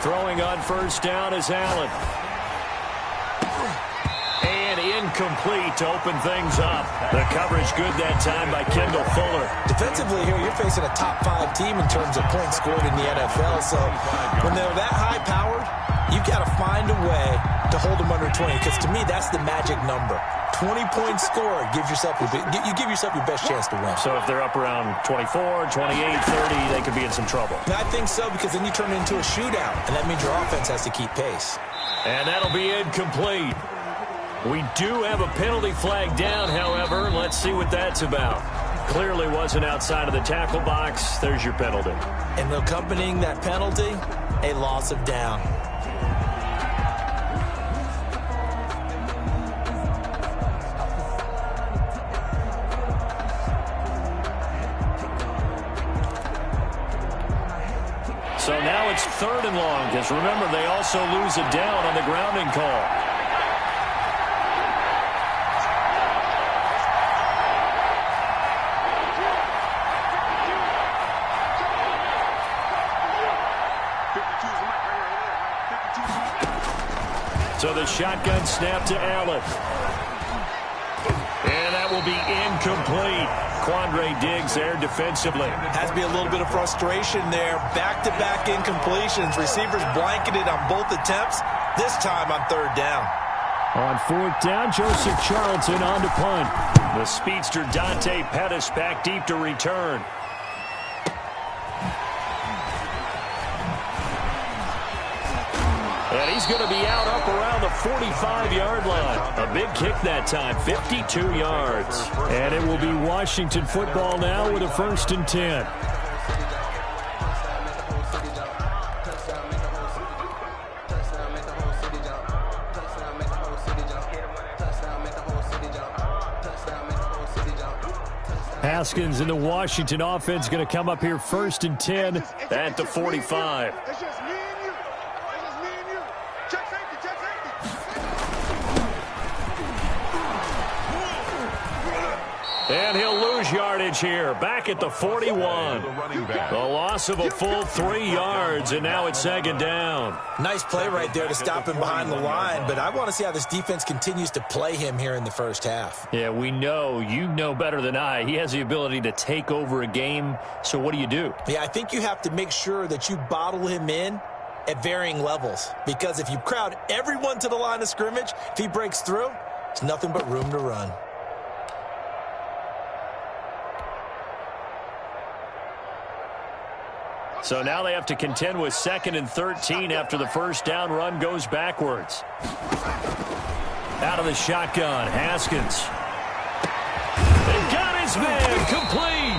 Throwing on first down is Allen. And incomplete to open things up. The coverage good that time by Kendall Fuller. Defensively here, you're facing a top-5 team in terms of points scored in the NFL. So when they're that high-powered, you've got to find a way to hold them under 20. Because to me, that's the magic number. 20 points scored, you give yourself your best chance to win. So if they're up around 24, 28, 30, they could be in some trouble. I think so, because then you turn it into a shootout, and that means your offense has to keep pace. And that'll be incomplete. We do have a penalty flag down, however. Let's see what that's about. Clearly wasn't outside of the tackle box. There's your penalty. And accompanying that penalty, a loss of down. So now it's 3rd and long, because remember, they also lose a down on the grounding call. So the shotgun snap to Allen. And that will be incomplete. Quandre Diggs there defensively. Has to be a little bit of frustration there. Back-to-back incompletions. Receivers blanketed on both attempts. This time on 3rd down. On 4th down, Joseph Charlton on to punt. The speedster Dante Pettis back deep to return. And he's going to be out up around the 45-yard line. A big kick that time, 52 yards. And it will be Washington football now with a 1st and 10. Haskins in the Washington offense going to come up here 1st and 10 at the 45. And he'll lose yardage here, back at the 41. The loss of a full 3 yards, and now it's 2nd down. Nice play right there to stop him behind the line, but I want to see how this defense continues to play him here in the first half. Yeah, we know, you know better than I, he has the ability to take over a game, so what do you do? Yeah, I think you have to make sure that you bottle him in at varying levels, because if you crowd everyone to the line of scrimmage, if he breaks through, it's nothing but room to run. So now they have to contend with 2nd and 13 after the first down run goes backwards. Out of the shotgun, Haskins. They've got his man complete.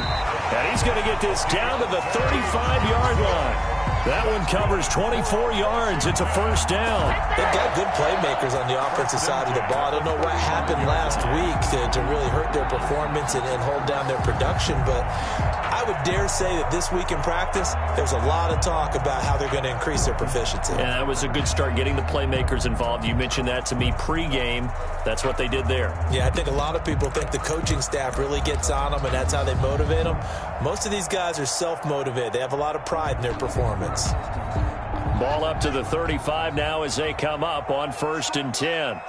And he's going to get this down to the 35-yard line. That one covers 24 yards. It's a 1st down. They've got good playmakers on the offensive side of the ball. I don't know what happened last week to really hurt their performance and hold down their production, but I would dare say that this week in practice, there's a lot of talk about how they're going to increase their proficiency. Yeah, that was a good start getting the playmakers involved. You mentioned that to me pregame. That's what they did there. Yeah, I think a lot of people think the coaching staff really gets on them, and that's how they motivate them. Most of these guys are self-motivated. They have a lot of pride in their performance. Ball up to the 35 now as they come up on 1st and 10.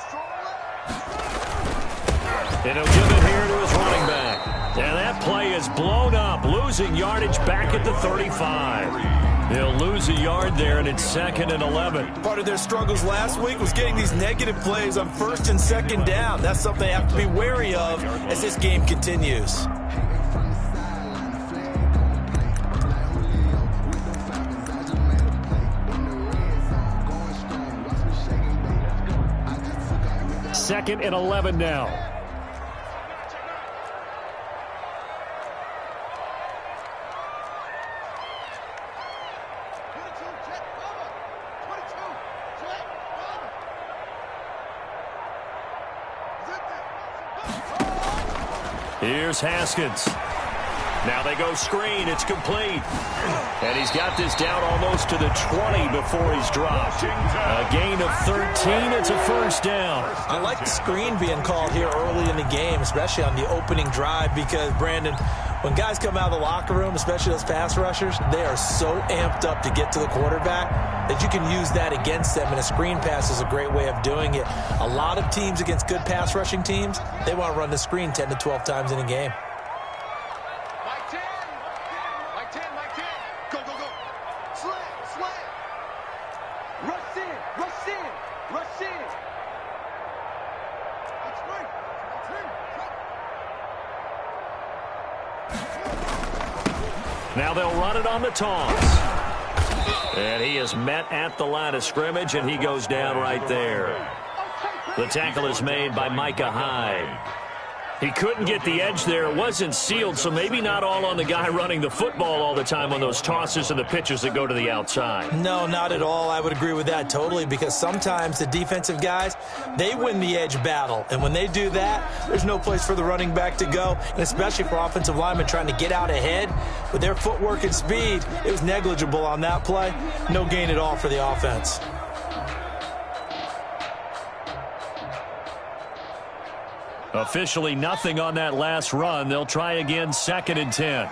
And he'll give it here to his running back. And that play is blown up, losing yardage back at the 35. They'll lose a yard there, and it's 2nd and 11. Part of their struggles last week was getting these negative plays on 1st and 2nd down. That's something they have to be wary of as this game continues. Second and 11 now. Here's Haskins. Now they go screen. It's complete. And he's got this down almost to the 20 before he's dropped. A gain of 13. It's a first down. I like the screen being called here early in the game, especially on the opening drive, because, Brandon, when guys come out of the locker room, especially those pass rushers, they are so amped up to get to the quarterback that you can use that against them, and a screen pass is a great way of doing it. A lot of teams against good pass rushing teams, they want to run the screen 10 to 12 times in a game. Now they'll run it on the toss. And he is met at the line of scrimmage, and he goes down right there. The tackle is made by Micah Hyde. He couldn't get the edge there. It wasn't sealed, so maybe not all on the guy running the football all the time on those tosses and the pitches that go to the outside. No, not at all. I would agree with that totally, because sometimes the defensive guys, they win the edge battle. And when they do that, there's no place for the running back to go, and especially for offensive linemen trying to get out ahead. With their footwork and speed, it was negligible on that play. No gain at all for the offense. Officially nothing on that last run. They'll try again, 2nd and 10.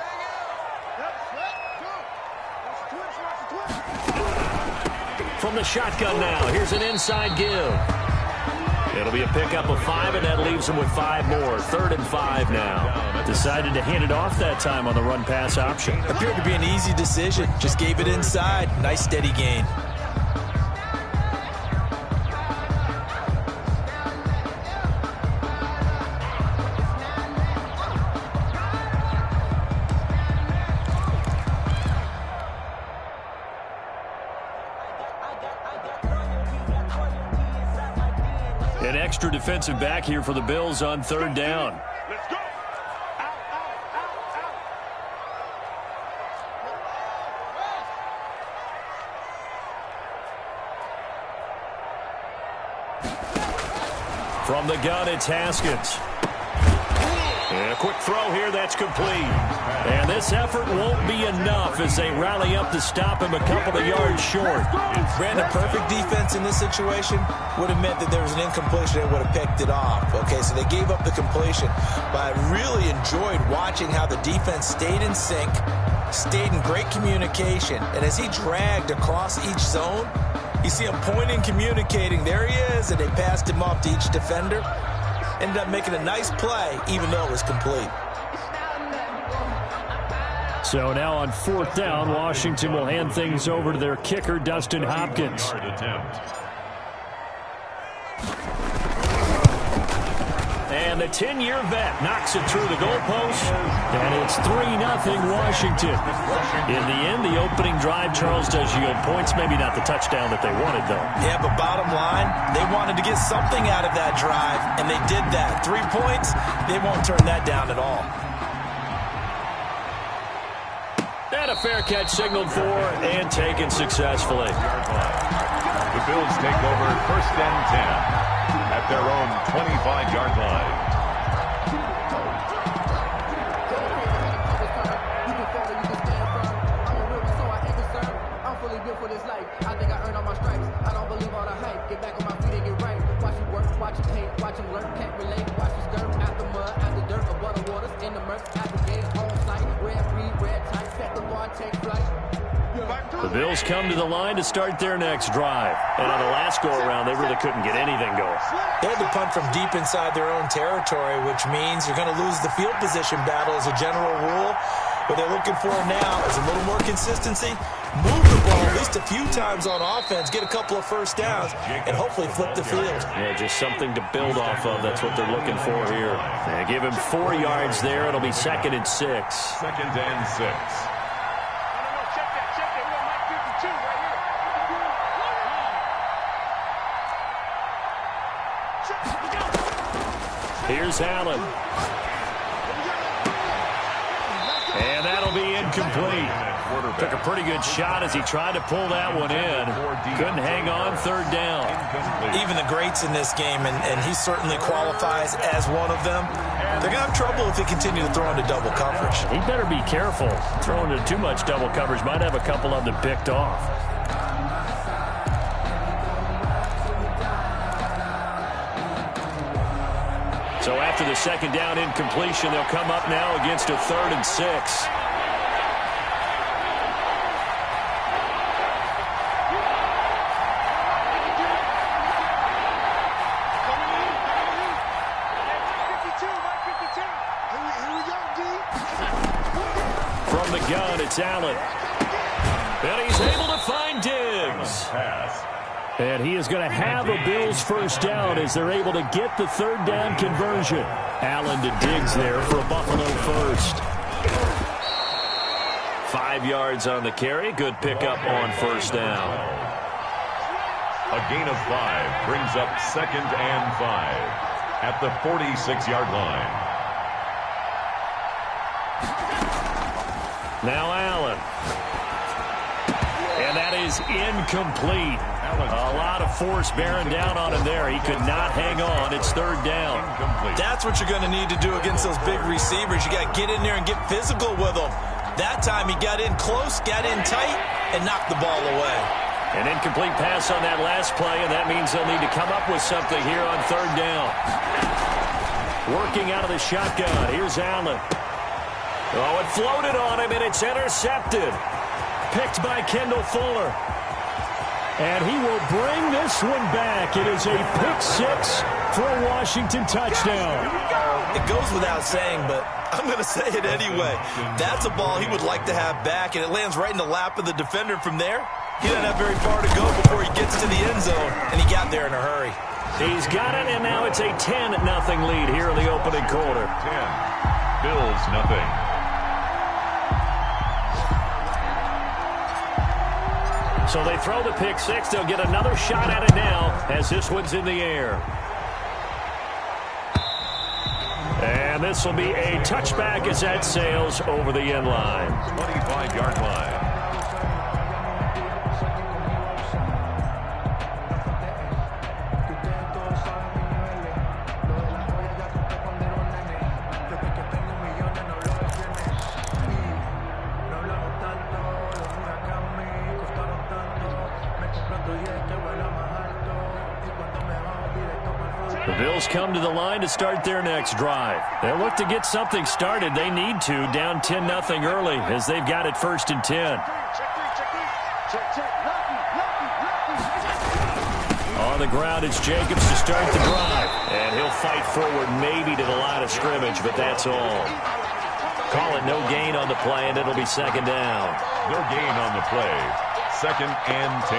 From the shotgun now, here's an inside give. It'll be a pickup of 5, and that leaves them with 5 more. 3rd and 5 now. Decided to hand it off that time on the run-pass option. Appeared to be an easy decision. Just gave it inside. Nice steady gain. An extra defensive back here for the Bills on 3rd down. Let's go. From the gun, it's Haskins. And a quick throw here, that's complete. And this effort won't be enough as they rally up to stop him a couple of yards short. Brandon, perfect defense in this situation would have meant that there was an incompletion that would have picked it off. Okay, so they gave up the completion. But I really enjoyed watching how the defense stayed in sync, stayed in great communication. And as he dragged across each zone, you see him pointing, communicating. There he is, and they passed him off to each defender. Ended up making a nice play, even though it was complete. So now on 4th down, Washington will hand things over to their kicker, Dustin Hopkins. And the 10-year vet knocks it through the goalpost, and it's 3-0 Washington. In the end, the opening drive, Charles, does yield points. Maybe not the touchdown that they wanted, though. Yeah, but bottom line, they wanted to get something out of that drive, and they did that. 3 points, they won't turn that down at all. And a fair catch signaled for and taken successfully. The Bills take over 1st and 10 at their own 25-yard line. The Bills come to the line to start their next drive. And on the last go-around, they really couldn't get anything going. They had to punt from deep inside their own territory, which means you're going to lose the field position battle as a general rule. What they're looking for now is a little more consistency, move the ball at least a few times on offense, get a couple of first downs, and hopefully flip the field. Yeah, just something to build off of. That's what they're looking for here. And give him 4 yards there. It'll be 2nd and 6. 2nd and 6. Here's Allen. And that'll be incomplete. Took a pretty good shot as he tried to pull that one in. Couldn't hang on third down. Even the greats in this game, and he certainly qualifies as one of them, they're going to have trouble if they continue to throw into double coverage. He better be careful. Throwing into too much double coverage might have a couple of them picked off. So after the second down incompletion, they'll come up now against a 3rd and 6. From the gun, it's Allen. And he's able to find Diggs. And he is going to have a Bills first down as they're able to get the 3rd down conversion. Allen to Diggs there for a Buffalo first. 5 yards on the carry. Good pickup on first down. A gain of 5 brings up 2nd and 5 at the 46-yard line. Now Allen. And that is incomplete. A lot of force bearing down on him there. He could not hang on. It's 3rd down. That's what you're going to need to do against those big receivers. You got to get in there and get physical with them. That time he got in close, got in tight, and knocked the ball away. An incomplete pass on that last play, and that means they'll need to come up with something here on 3rd down. Working out of the shotgun. Here's Allen. Oh, it floated on him, and it's intercepted. Picked by Kendall Fuller. And he will bring this one back. It is a pick-6 for a Washington touchdown. It goes without saying, but I'm going to say it anyway. That's a ball he would like to have back, and it lands right in the lap of the defender from there. He doesn't have very far to go before he gets to the end zone, and he got there in a hurry. He's got it, and now it's a 10-0 lead here in the opening quarter. 10. Bills nothing. So they throw the pick-6. They'll get another shot at it now as this one's in the air. And this will be a touchback as that sails over the end line. 25-yard line. The Bills come to the line to start their next drive. They'll look to get something started. They need to, down 10-0 early as they've got it 1st and 10. On the ground, it's Jacobs to start the drive. And he'll fight forward maybe to the line of scrimmage, but that's all. Call it no gain on the play, and it'll be 2nd down. No gain on the play. 2nd and 10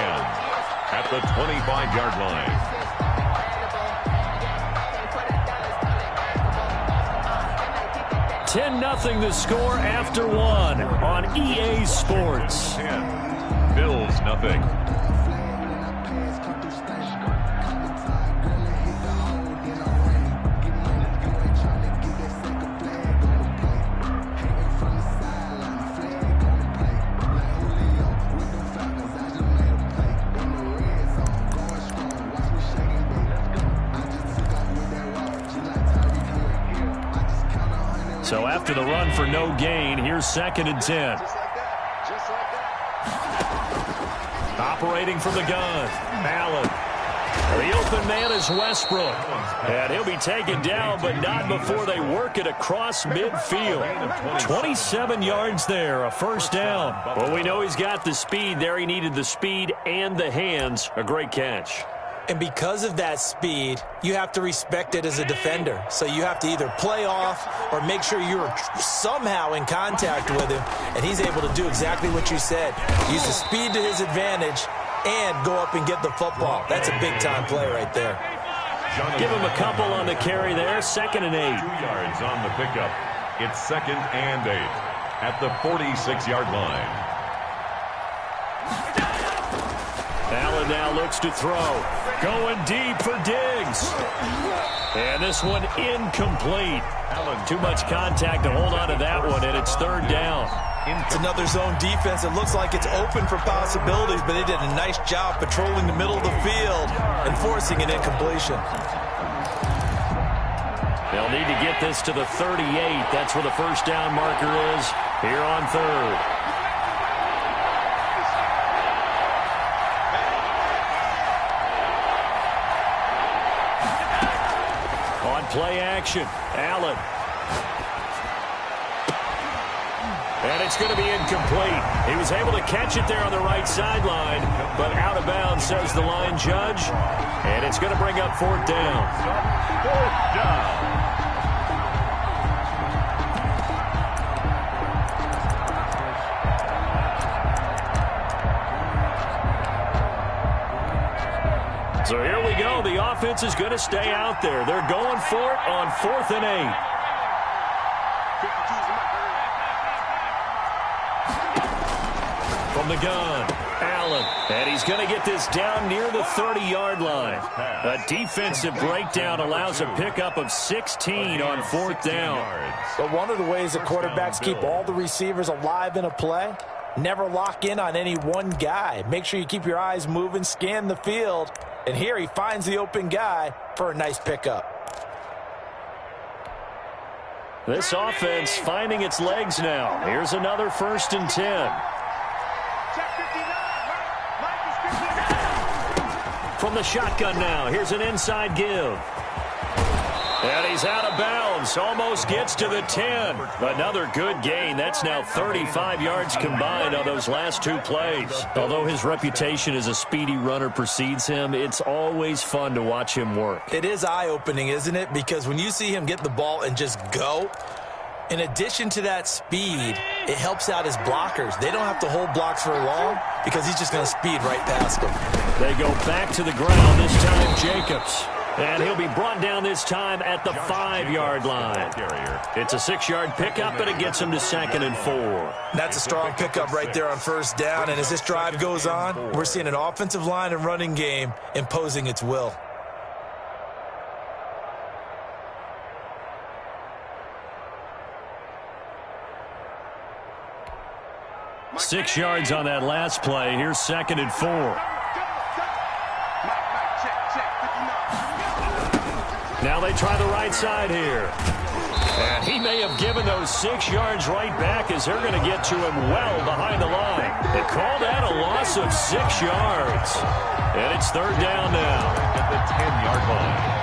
at the 25-yard line. 10-0 the score after 1 on EA Sports. 10. Bills nothing. So after the run for no gain, here's 2nd and 10. Operating from the gun, Allen. The open man is Westbrook. And he'll be taken down, but not before they work it across midfield. 27 yards there, a 1st down. Well, we know he's got the speed there. He needed the speed and the hands. A great catch. And because of that speed, you have to respect it as a defender. So you have to either play off or make sure you're somehow in contact with him. And he's able to do exactly what you said. Use the speed to his advantage and go up and get the football. That's a big-time play right there. Give him a couple on the carry there. 2nd and 8. 2 yards on the pickup. It's 2nd and 8 at the 46-yard line. Allen now looks to throw. Going deep for Diggs. And this one incomplete. Allen, too much contact to hold on to that one, and it's 3rd down. It's another zone defense. It looks like it's open for possibilities, but they did a nice job patrolling the middle of the field and forcing an incompletion. They'll need to get this to the 38. That's where the first down marker is here on third. On play action, Allen. And it's going to be incomplete. He was able to catch it there on the right sideline, but out of bounds, says the line judge. And it's going to bring up fourth down. Fourth down. So here we go. The offense is going to stay out there. They're going for it on 4th and 8. From the gun, Allen. And he's going to get this down near the 30-yard line. A defensive breakdown allows a pickup of 16 on 4th down. But one of the ways that quarterbacks keep all the receivers alive in a play, never lock in on any one guy. Make sure you keep your eyes moving, scan the field. And here he finds the open guy for a nice pickup. This offense finding its legs now. Here's another 1st and 10. From the shotgun now, here's an inside give. And he's out of bounds, almost gets to the 10. Another good gain. That's now 35 yards combined on those last 2 plays. Although his reputation as a speedy runner precedes him, it's always fun to watch him work. It is eye-opening, isn't it? Because when you see him get the ball and just go, in addition to that speed, it helps out his blockers. They don't have to hold blocks for long because he's just going to speed right past them. They go back to the ground, this time Jacobs. And he'll be brought down this time at the 5-yard line. It's a 6-yard pickup, and it gets him to 2nd and 4. That's a strong pickup right there on 1st down. And as this drive goes on, we're seeing an offensive line and running game imposing its will. Six yards on that last play. Here's 2nd and 4. Now they try the right side here. And he may have given those 6 yards right back as they're going to get to him well behind the line. They call that a loss of 6 yards. And it's 3rd down now. At the 10-yard line.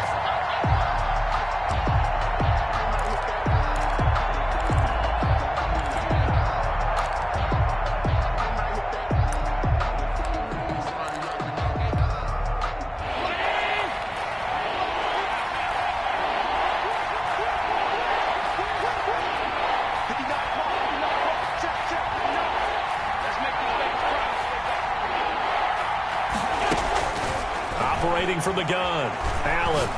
Operating from the gun, Allen.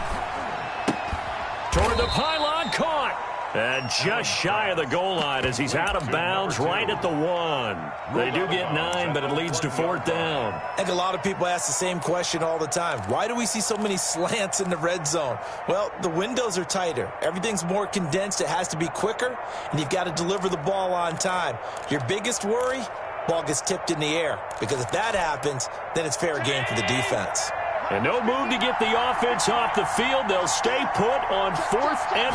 Toward the pylon, caught. And just shy of the goal line as he's out of bounds right at the 1. They do get 9, but it leads to 4th down. I think a lot of people ask the same question all the time. Why do we see so many slants in the red zone? Well, the windows are tighter. Everything's more condensed. It has to be quicker, and you've got to deliver the ball on time. Your biggest worry? Ball gets tipped in the air. Because if that happens, then it's fair game for the defense. And no move to get the offense off the field. They'll stay put on 4th and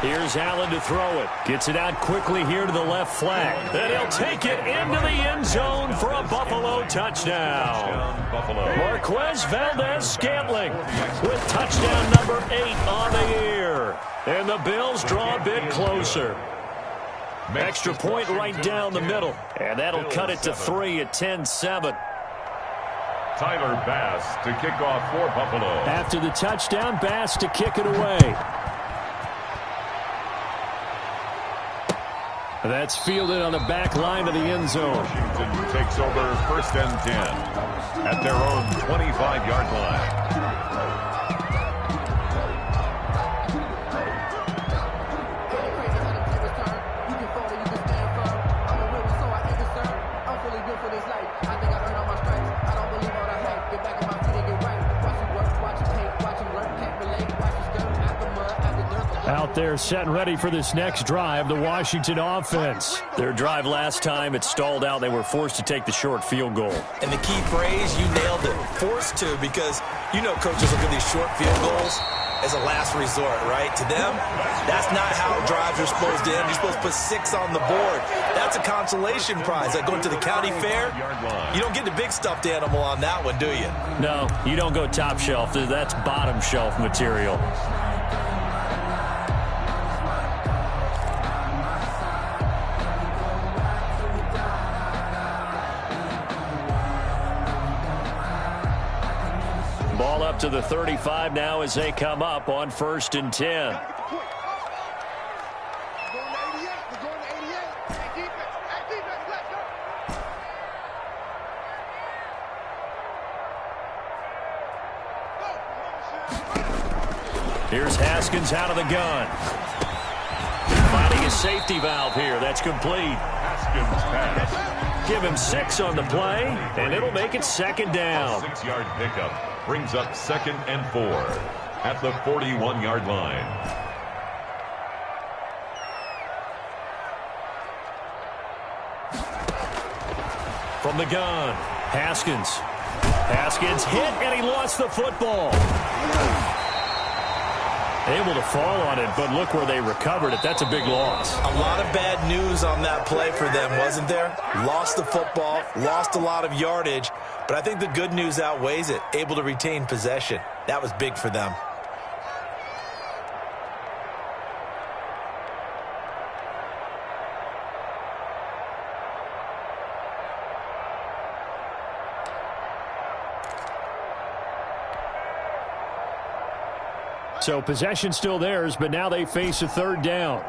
1. Here's Allen to throw it. Gets it out quickly here to the left flat. And he'll take it into the end zone for a Buffalo touchdown. Marquez Valdez-Scantling with touchdown number 8 on the year. And the Bills draw a bit closer. Extra point right down the middle. And that'll cut it to 3 at 10-7. Tyler Bass to kick off for Buffalo. After the touchdown, Bass to kick it away. That's fielded on the back line of the end zone. Washington takes over 1st and 10 at their own 25-yard line. they're set and ready for this next drive, the Washington offense. Their drive last time, it stalled out. They were forced to take the short field goal. And the key phrase, you nailed it, forced to, because you know coaches look at these short field goals as a last resort, right? To them, that's not how drives are supposed to end. You're supposed to put 6 on the board. That's a consolation prize. Like going to the county fair, you don't get the big stuffed animal on that one, do you? No, you don't go top shelf. That's bottom shelf material. Ball up to the 35 now as they come up on 1st and 10. Here's Haskins out of the gun. Finding a safety valve here. That's complete. Haskins pass. Give him 6 on the play, and it'll make it 2nd down. 6-yard pickup brings up 2nd and 4 at the 41-yard line. From the gun, Haskins. Haskins hit, and he lost the football. Able to fall on it, but look where they recovered it. That's a big loss. A lot of bad news on that play for them, wasn't there? Lost the football, lost a lot of yardage, but I think the good news outweighs it. Able to retain possession. That was big for them. So possession still theirs, but now they face a 3rd down.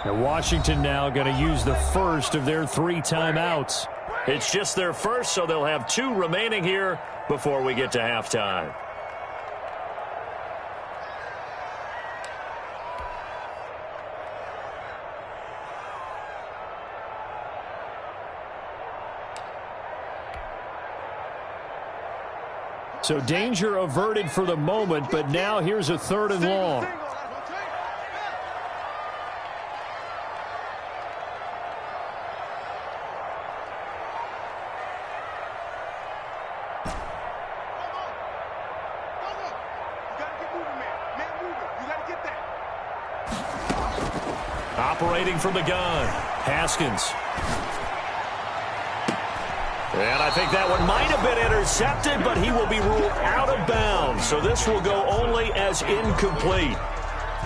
Now Washington now going to use the first of their 3 timeouts. It's just their first, so they'll have 2 remaining here before we get to halftime. So danger averted for the moment, but now here's a 3rd and long. Operating from the gun, Haskins. And I think that one might have been intercepted, but he will be ruled out of bounds. So this will go only as incomplete.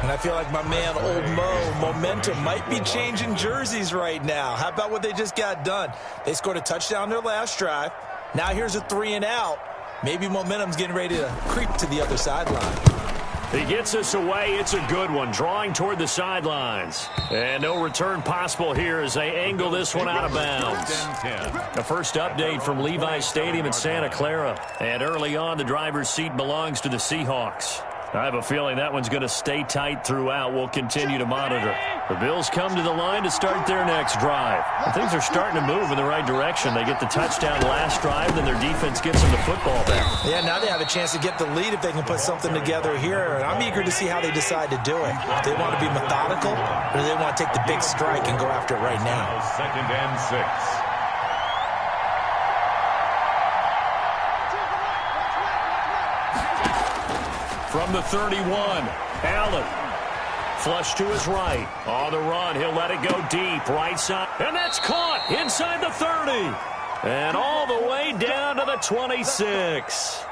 And I feel like my man, Old Mo, momentum might be changing jerseys right now. How about what they just got done? They scored a touchdown their last drive. Now here's a 3 and out. Maybe momentum's getting ready to creep to the other sideline. He gets us away. It's a good one, drawing toward the sidelines. And no return possible here as they angle this one out of bounds. The first update from Levi's Stadium in Santa Clara. And early on, the driver's seat belongs to the Seahawks. I have a feeling that one's going to stay tight throughout. We'll continue to monitor. The Bills come to the line to start their next drive. And things are starting to move in the right direction. They get the touchdown last drive, then their defense gets them the football back. Yeah, now they have a chance to get the lead if they can put something together here. And I'm eager to see how they decide to do it. Do they want to be methodical, or do they want to take the big strike and go after it right now? 2nd and 6. From the 31, Allen. Flush to his right. On the run, he'll let it go deep. Right side. And that's caught inside the 30. And all the way down to the 26.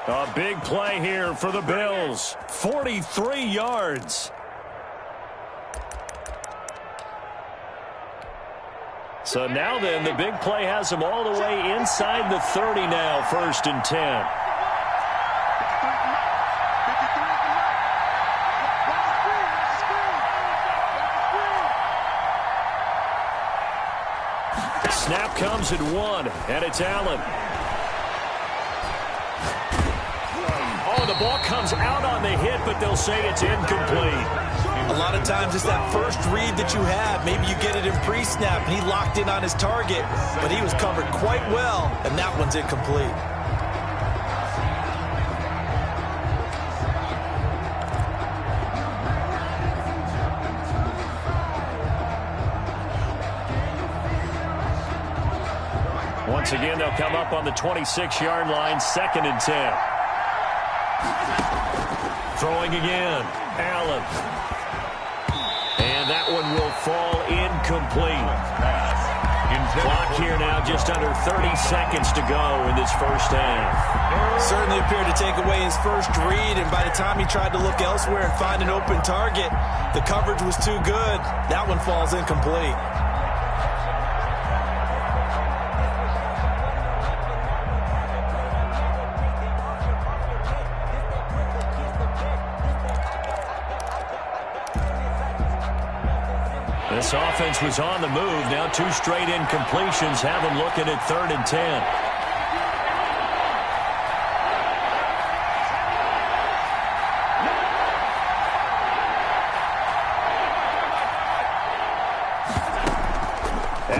A big play here for the Bills. 43 yards. So now then, the big play has them all the way inside the 30 now, 1st and 10. Snap comes at 1, and it's Allen. Oh, the ball comes out on the hit, but they'll say it's incomplete. A lot of times it's that first read that you have. Maybe you get it in pre-snap, and he locked in on his target, but he was covered quite well, and that one's incomplete. Once again, they'll come up on the 26-yard line, 2nd and 10. Throwing again, Allen. And that one will fall incomplete. Clock here now, just under 30 seconds to go in this first half. Certainly appeared to take away his first read, and by the time he tried to look elsewhere and find an open target, the coverage was too good. That one falls incomplete. This offense was on the move. Now 2 straight incompletions have them looking at 3rd and 10.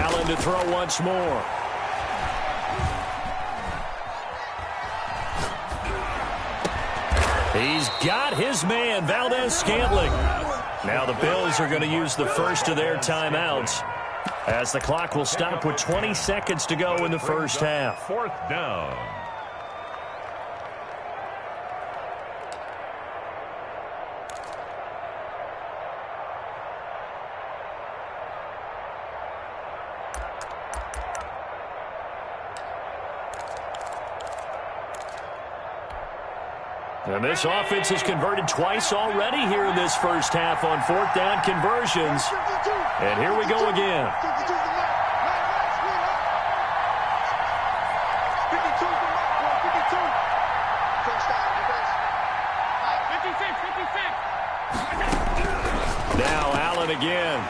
Allen to throw once more. He's got his man, Valdez-Scantling. Now the Bills are going to use the first of their timeouts as the clock will stop with 20 seconds to go in the first half. 4th down. And this offense has converted twice already here in this first half on 4th down conversions. And here we go again. Now Allen again.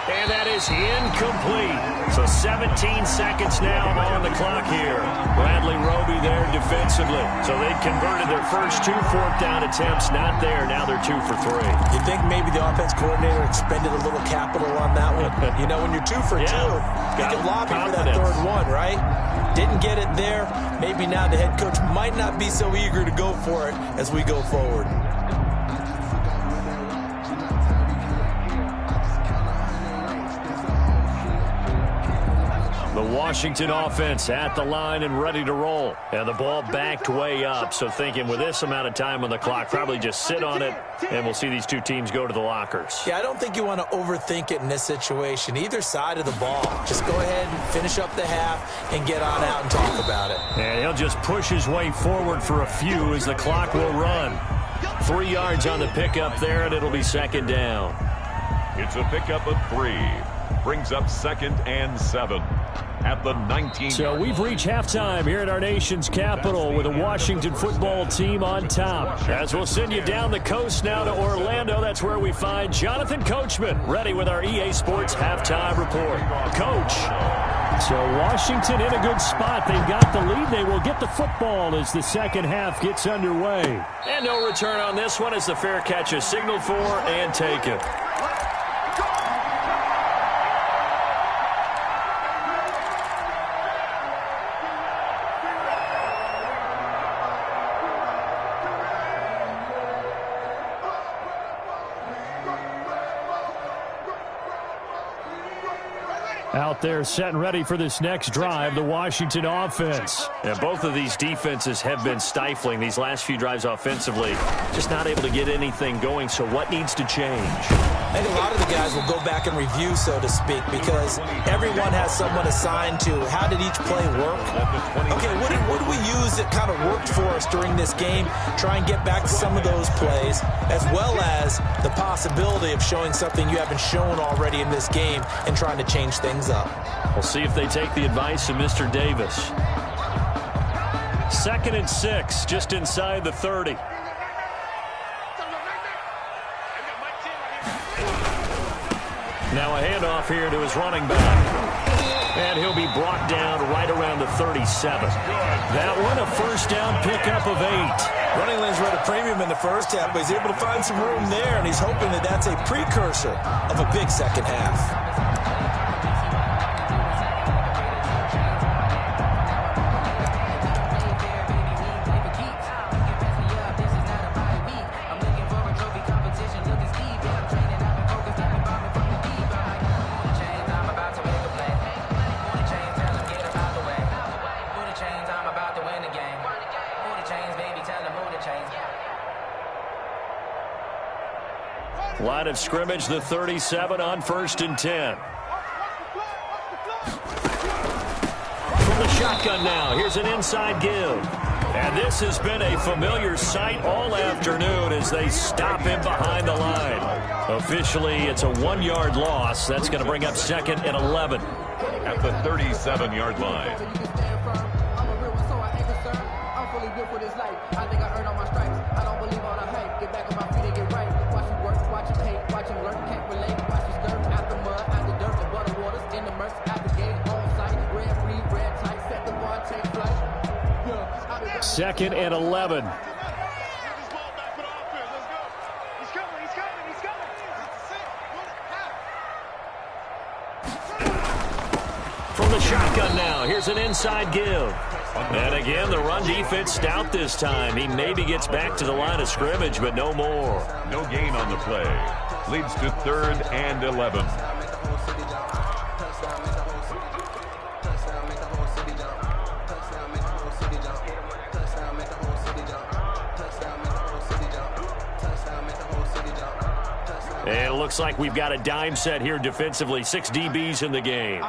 And that is incomplete. So 17 seconds now on the clock here. Bradley Roby there defensively. So they'd converted their first 2 4th down attempts. Not there. Now they're 2 for 3. You think maybe the offense coordinator expended a little capital on that one? You know, when you're 2 for 2, you can lobby for that 3rd one, right? Didn't get it there. Maybe now the head coach might not be so eager to go for it as we go forward. The Washington offense at the line and ready to roll. And the ball backed way up. So thinking with this amount of time on the clock, probably just sit on it, and we'll see these 2 teams go to the lockers. Yeah, I don't think you want to overthink it in this situation. Either side of the ball. Just go ahead and finish up the half and get on out and talk about it. And he'll just push his way forward for a few as the clock will run. 3 yards on the pickup there, and it'll be 2nd down. It's a pickup of 3. Brings up 2nd and 7 at the 19. So we've reached halftime here at our nation's capital with a Washington football team on top. As we'll send you down the coast now to Orlando, that's where we find Jonathan Coachman ready with our EA Sports halftime report. Coach. So Washington in a good spot. They've got the lead. They will get the football as the second half gets underway. And no return on this one as the fair catch is signaled for and taken. Out there set and ready for this next drive, the Washington offense. And both of these defenses have been stifling these last few drives offensively. Just not able to get anything going, so what needs to change? I think a lot of the guys will go back and review, so to speak, because everyone has someone assigned to how did each play work. Okay, what did we use that kind of worked for us during this game? Try and get back to some of those plays, as well as the possibility of showing something you haven't shown already in this game and trying to change things up. We'll see if they take the advice of Mr. Davis. 2nd and 6, just inside the 30. Now a handoff here to his running back. And he'll be brought down right around the 37. That one, a first down pickup of 8. Running lanes were at a premium in the first half, but he's able to find some room there, and he's hoping that that's a precursor of a big second half. Line of scrimmage, the 37 on 1st and 10. From the shotgun now, here's an inside give. And this has been a familiar sight all afternoon as they stop him behind the line. Officially, it's a 1-yard loss. That's going to bring up 2nd and 11. At the 37-yard line. Second and 11. From the shotgun now, here's an inside give. And again, the run defense stout this time. He maybe gets back to the line of scrimmage, but no more. No gain on the play. Leads to 3rd and 11. And it looks like we've got a dime set here defensively. 6 DBs in the game.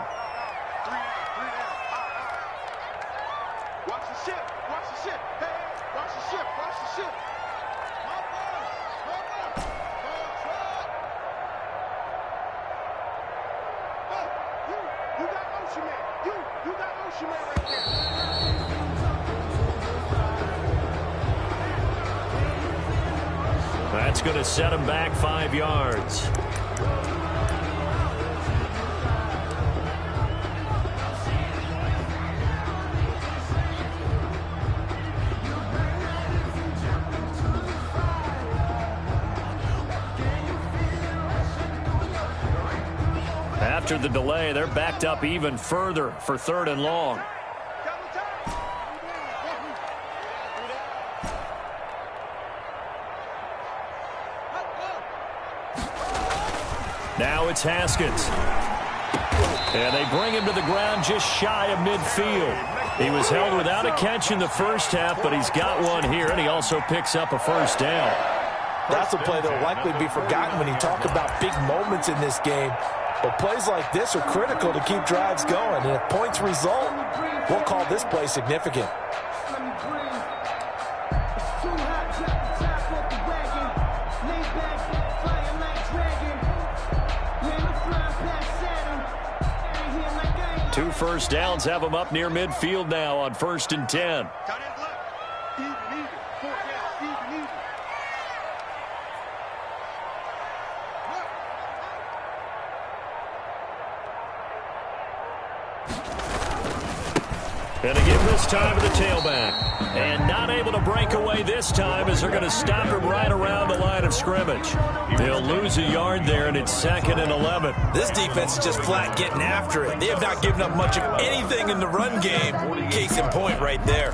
That's going to set him back 5 yards. After the delay, they're backed up even further for 3rd and long. Now it's Haskins. And they bring him to the ground just shy of midfield. He was held without a catch in the first half, but he's got one here, and he also picks up a first down. That's a play that will likely be forgotten when you talk about big moments in this game. But plays like this are critical to keep drives going. And if points result, we'll call this play significant. Two first downs have him up near midfield now on 1st and 10. And again this time to the tailback. And not able to break away this time as they're going to stop him right around the line of scrimmage. They'll lose a yard there, and it's 2nd and 11. This defense is just flat getting after it. They have not given up much of anything in the run game. Case in point right there.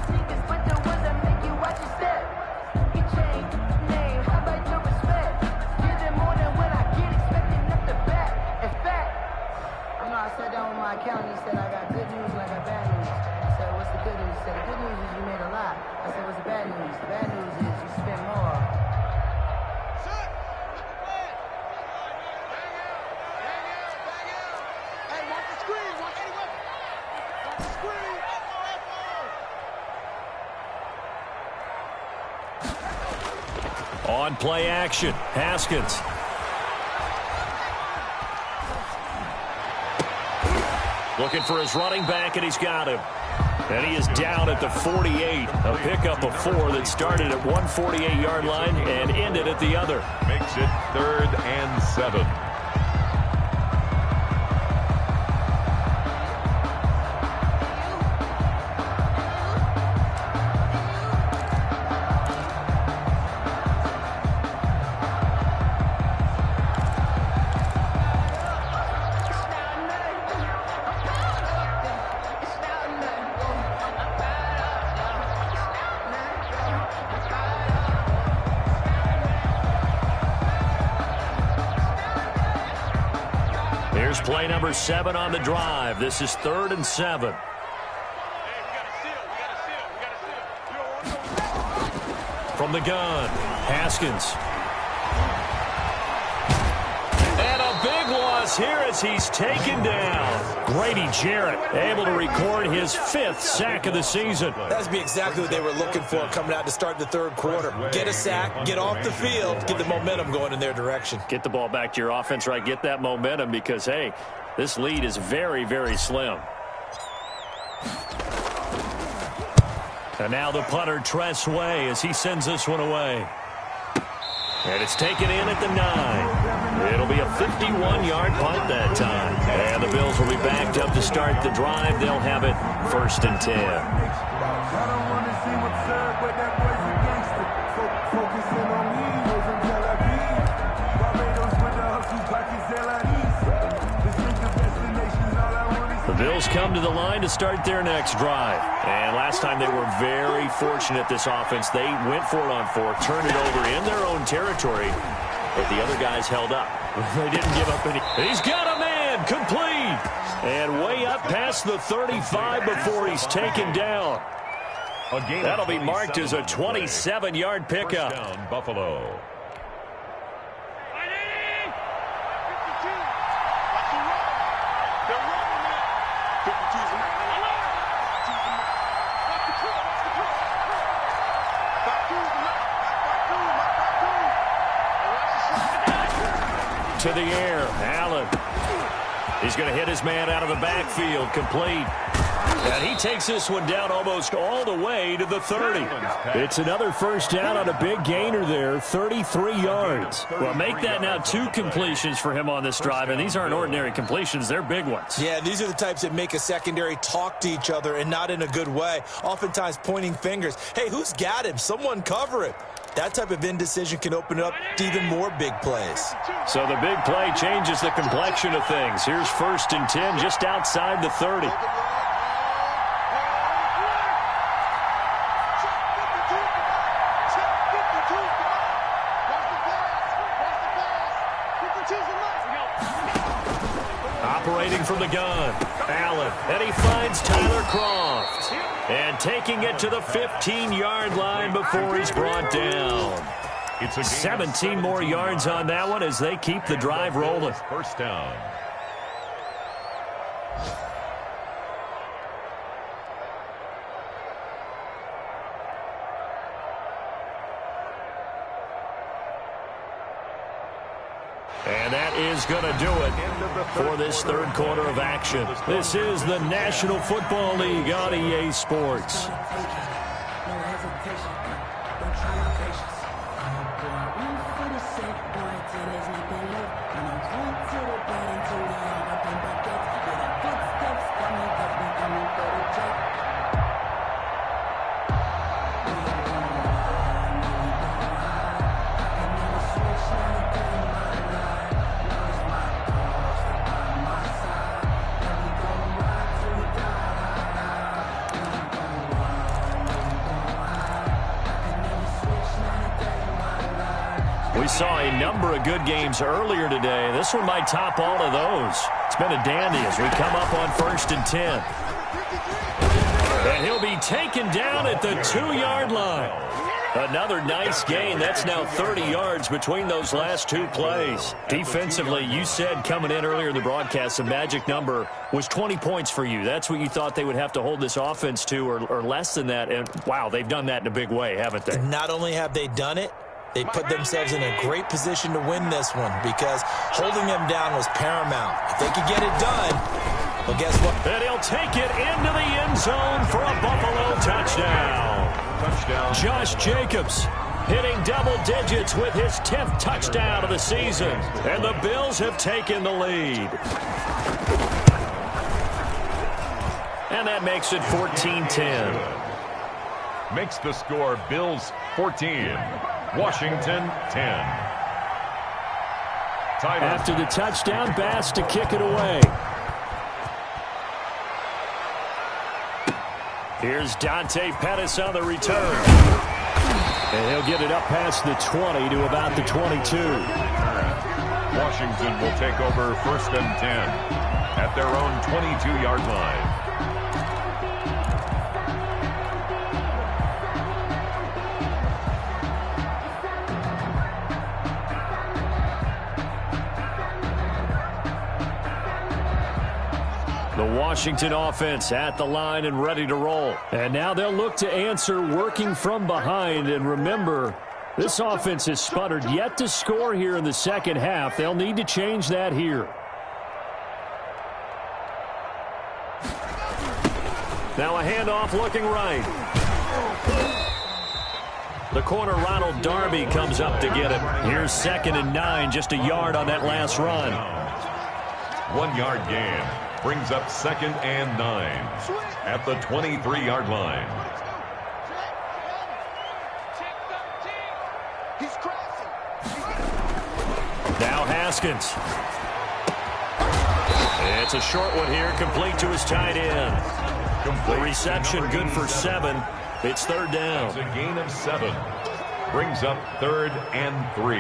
I sat down with my accountant. He said, I got good news and I got bad news. I said, what's the good news? He said, the good news is you made a lot. I said, what's the bad news? The bad news is you spent more. Hey, watch the screen. Watch the screen. On play action, Haskins. Looking for his running back, and he's got him. And he is down at the 48. A pickup of 4 that started at 148-yard line and ended at the other. Makes it 3rd and 7. Here's play number 7 on the drive. This is 3rd and 7. From the gun, Haskins. And a big loss here as he's taken down. Grady Jarrett able to record his 5th sack of the season. That's exactly what they were looking for coming out to start the 3rd quarter. Get a sack, get off the field, get the momentum going in their direction. Get the ball back to your offense, right? Get that momentum because, hey, this lead is very, very slim. And now the punter, Tress Way, as he sends this one away. And it's taken in at the 9. It'll be a 51-yard punt that time. And the Bills will be backed up to start the drive. They'll have it 1st and 10. The Bills come to the line to start their next drive. And last time they were very fortunate, this offense. They went for it on 4th, turned it over in their own territory, but the other guys held up. They didn't give up any. He's got a man, complete. And way up past the 35 before he's taken down. That'll be marked as a 27-yard pickup. First down, Buffalo. To the air, Allen. He's going to hit his man out of the backfield, complete. And he takes this one down almost all the way to the 30. It's another first down on a big gainer there, 33 yards. Well, make that now 2 completions for him on this drive, and these aren't ordinary completions. They're big ones. Yeah, these are the types that make a secondary talk to each other and not in a good way, oftentimes pointing fingers. Hey, who's got him? Someone cover him. That type of indecision can open up to even more big plays. So the big play changes the complexion of things. Here's 1st and 10 just outside the 30. Operating from the gun, Allen, and he finds Tyler Kroft. And taking it to the 15-yard line before he's brought down. It's 17 more yards on that one as they keep the drive rolling. First down. And that is going to do it for this 3rd quarter of action. This is the National Football League on EA Sports. We saw a number of good games earlier today. This one might top all of those. It's been a dandy as we come up on 1st and 10. And he'll be taken down at the 2-yard line. Another nice gain. That's now 30 yards between those last 2 plays. Defensively, you said coming in earlier in the broadcast, the magic number was 20 points for you. That's what you thought they would have to hold this offense to, or less than that. And, wow, they've done that in a big way, haven't they? Not only have they done it, they put themselves in a great position to win this one because holding them down was paramount. If they could get it done, well, guess what? And he'll take it into the end zone for a Buffalo touchdown. Josh Jacobs hitting double digits with his 10th touchdown of the season. And the Bills have taken the lead. And that makes it 14-10. Makes the score Bills 14. Washington 10. After the touchdown, Bass to kick it away. Here's Dante Pettis on the return. And he'll get it up past the 20 to about the 22. Washington will take over 1st and 10 at their own 22-yard line. The Washington offense at the line and ready to roll. And now they'll look to answer working from behind. And remember, this offense has sputtered yet to score here in the second half. They'll need to change that here. Now a handoff looking right. The corner, Ronald Darby, comes up to get him. Here's 2nd and 9, just a yard on that last run. 1-yard gain brings up 2nd and 9 at the 23-yard line. Now Haskins. It's a short one here, complete to his tight end. The reception good for 7. It's 3rd down. It's a gain of 7. Brings up 3rd and 3.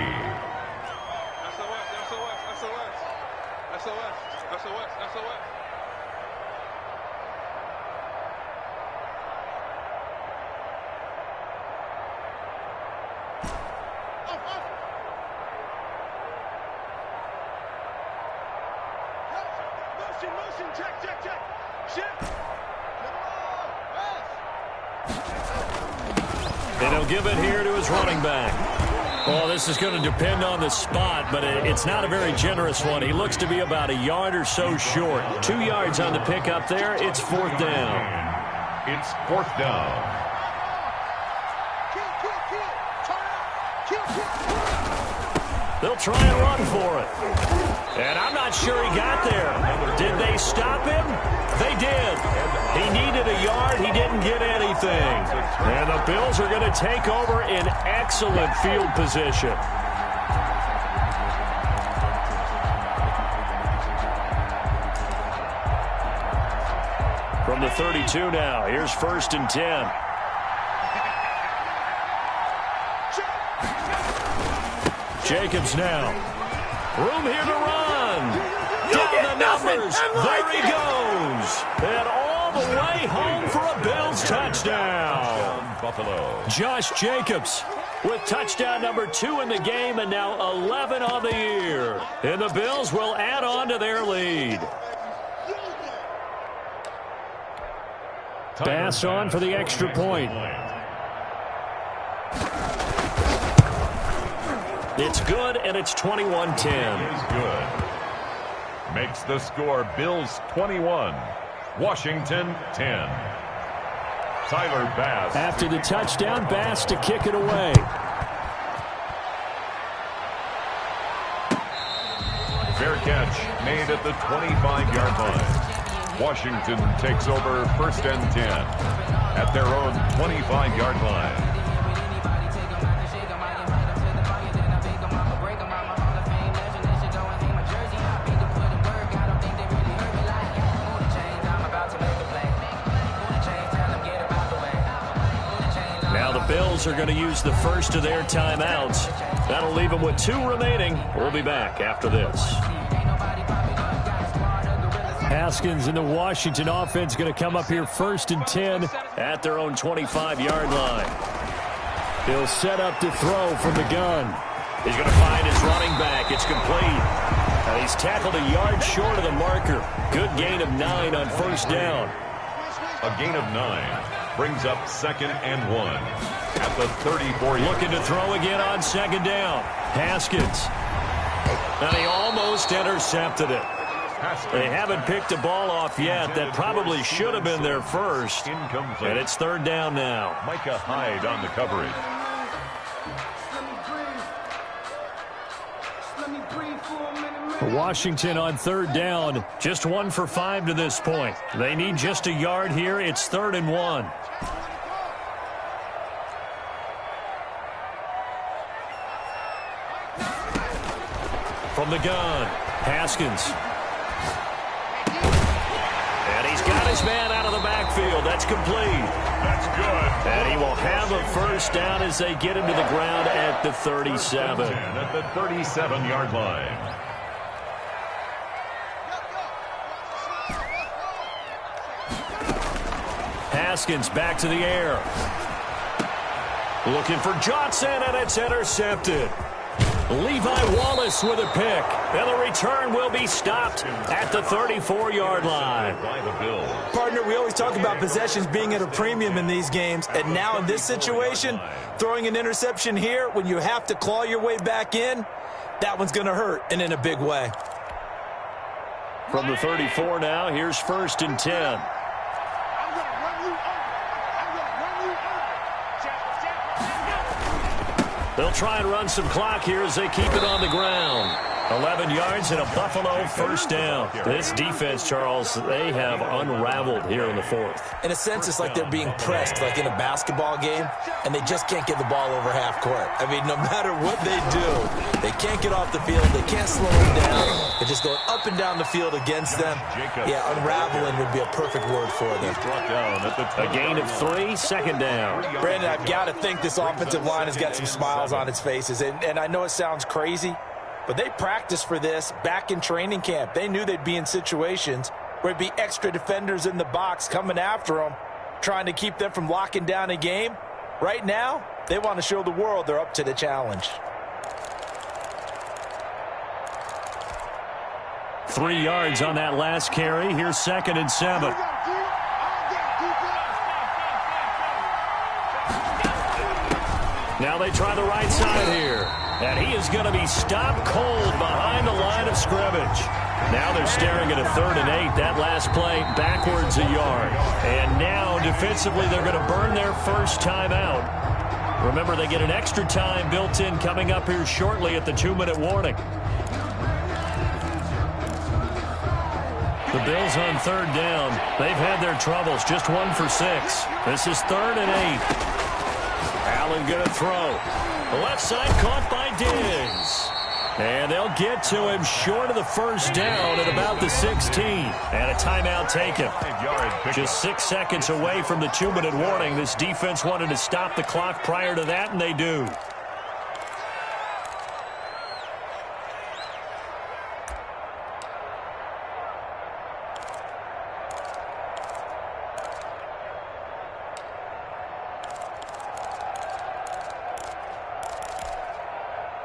And he'll give it here to his running back. Well, this is going to depend on the spot, but it's not a very generous one. He looks to be about a yard or so short. 2 yards on the pickup there. It's 4th down. It's 4th down. They'll try and run for it. And I'm not sure he got there. Did they stop him? They did. He needed a yard. He didn't get anything. And the Bills are going to take over in excellent field position. From the 32 now, here's 1st and 10. Jacobs now. Room here to run. Down the numbers. There he goes. And all the way home for a Bills touchdown. Buffalo. Josh Jacobs with touchdown number 2 in the game and now 11 on the year. And the Bills will add on to their lead. Pass on for the extra point. It's good, and it's 21-10. Is good. Makes the score Bills 21, Washington 10. Tyler Bass. After the touchdown, Bass to kick it away. Fair catch made at the 25-yard line. Washington takes over 1st and 10 at their own 25-yard line. Bills are going to use the first of their timeouts. That'll leave them with 2 remaining. We'll be back after this. Haskins and the Washington offense going to come up here 1st and 10 at their own 25-yard line. He'll set up to throw from the gun. He's going to find his running back. It's complete. And he's tackled a yard short of the marker. Good gain of 9 on 1st down. A gain of 9 brings up 2nd and 1 at the 34. Looking to throw again on 2nd down. Haskins. And he almost intercepted it. They haven't picked the ball off yet. That probably should have been their first. Incomplete. And it's 3rd down now. Micah Hyde on the coverage. Washington on 3rd down. Just 1 for 5 to this point. They need just a yard here. It's 3rd and 1. From the gun, Haskins. And he's got his man out of the backfield. That's complete. That's good. And he will have a 1st down as they get him to the ground at the 37. At the 37-yard line. Haskins back to the air. Looking for Johnson, and it's intercepted. Levi Wallace with a pick. And the return will be stopped at the 34-yard line. Partner, we always talk about possessions being at a premium in these games. And now in this situation, throwing an interception here when you have to claw your way back in, that one's going to hurt, and in a big way. From the 34 now, here's 1st and 10. They'll try and run some clock here as they keep it on the ground. 11 yards and a Buffalo first down. This defense, Charles, they have unraveled here in the 4th. In a sense, it's like they're being pressed, like in a basketball game, and they just can't get the ball over half court. I mean, no matter what they do, they can't get off the field. They can't slow them down. They're just going up and down the field against them. Yeah, unraveling would be a perfect word for them. A gain of 3, 2nd down. Brandon, I've got to think this offensive line has got some smiles on its faces, and I know it sounds crazy, but they practiced for this back in training camp. They knew they'd be in situations where it'd be extra defenders in the box coming after them, trying to keep them from locking down a game. Right now, they want to show the world they're up to the challenge. 3 yards on that last carry. Here's 2nd and 7. Now they try the right side here. And he is going to be stopped cold behind the line of scrimmage. Now they're staring at a 3rd and 8. That last play backwards a yard. And now defensively they're going to burn their first time out. Remember, they get an extra time built in coming up here shortly at the 2-minute warning. The Bills on 3rd down. They've had their troubles. Just 1 for 6. This is 3rd and 8. Allen going to throw. The left side caught by Diggs. And they'll get to him short of the first down at about the 16. And a timeout taken. Just 6 seconds away from the 2-minute warning. This defense wanted to stop the clock prior to that, and they do.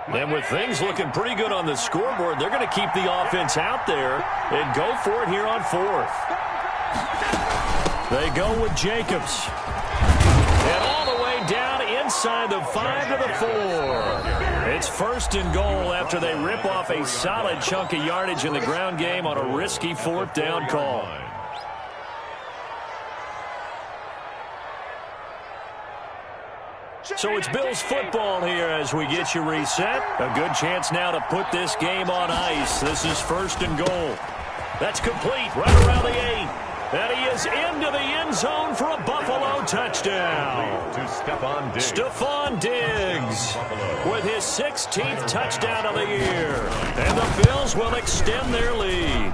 And with things looking pretty good on the scoreboard, they're going to keep the offense out there and go for it here on 4th. They go with Jacobs. And all the way down inside the 5 to the 4. It's 1st and goal after they rip off a solid chunk of yardage in the ground game on a risky 4th down call. So it's Bills football here as we get you reset. A good chance now to put this game on ice. This is 1st and goal. That's complete right around the 8. And he is into the end zone for a Buffalo touchdown. To Stephon Diggs with his 16th touchdown of the year. And the Bills will extend their lead.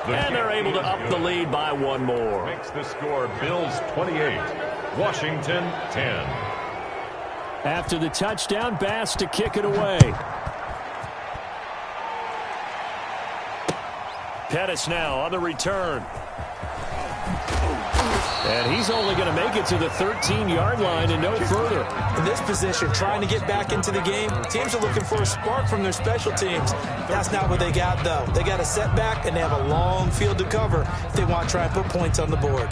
And they're able to up the lead by 1 more. Makes the score Bills 28, Washington 10. After the touchdown, Bass to kick it away. Pettis now on the return. And he's only going to make it to the 13-yard line and no further. In this position, trying to get back into the game, teams are looking for a spark from their special teams. That's not what they got, though. They got a setback, and they have a long field to cover if they want to try and put points on the board.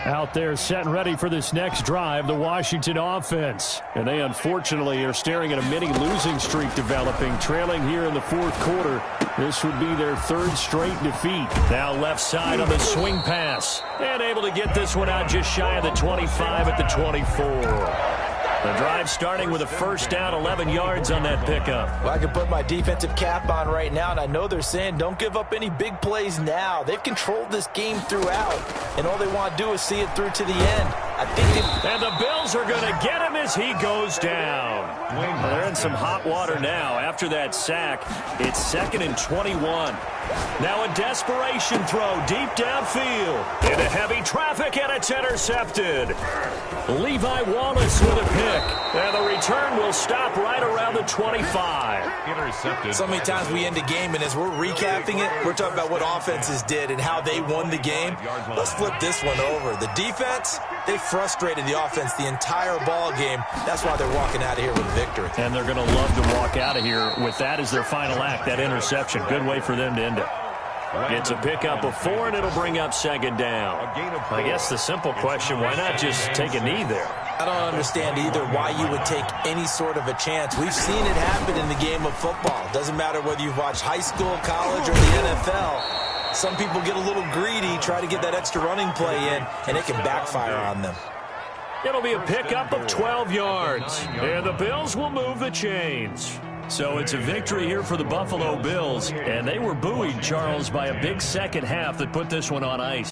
Out there set and ready for this next drive, the Washington offense. And they unfortunately are staring at a mini losing streak developing, trailing here in the 4th quarter. This would be their 3rd straight defeat. Now left side on the swing pass. And able to get this one out just shy of the 25 at the 24. The drive starting with a first down, 11 yards on that pickup. Well, I can put my defensive cap on right now, and I know they're saying don't give up any big plays now. They've controlled this game throughout, and all they want to do is see it through to the end. I think and the Bills are going to get him as he goes down. Well, they're in some hot water now. After that sack, it's 2nd and 21. Now a desperation throw deep downfield. Into heavy traffic, and it's intercepted. Levi Wallace with a pick. And the return will stop right around the 25. Intercepted. so many times we end a game, and as we're recapping it, we're talking about what offenses did and how they won the game. Let's flip this one over. The defense, they frustrated the offense the entire ball game. That's why they're walking out of here with a victory. And they're going to love to walk out of here with that as their final act, that interception. Good way for them to end it. It's a pickup of 4, and it'll bring up 2nd down. I guess the simple question, why not just take a knee there? I don't understand either why you would take any sort of a chance. We've seen it happen in the game of football. Doesn't matter whether you've watched high school, college, or the NFL. Some people get a little greedy, try to get that extra running play in, and it can backfire on them. It'll be a pickup of 12 yards. And the Bills will move the chains. So it's a victory here for the Buffalo Bills. And they were buoyed, Charles, by a big second half that put this one on ice.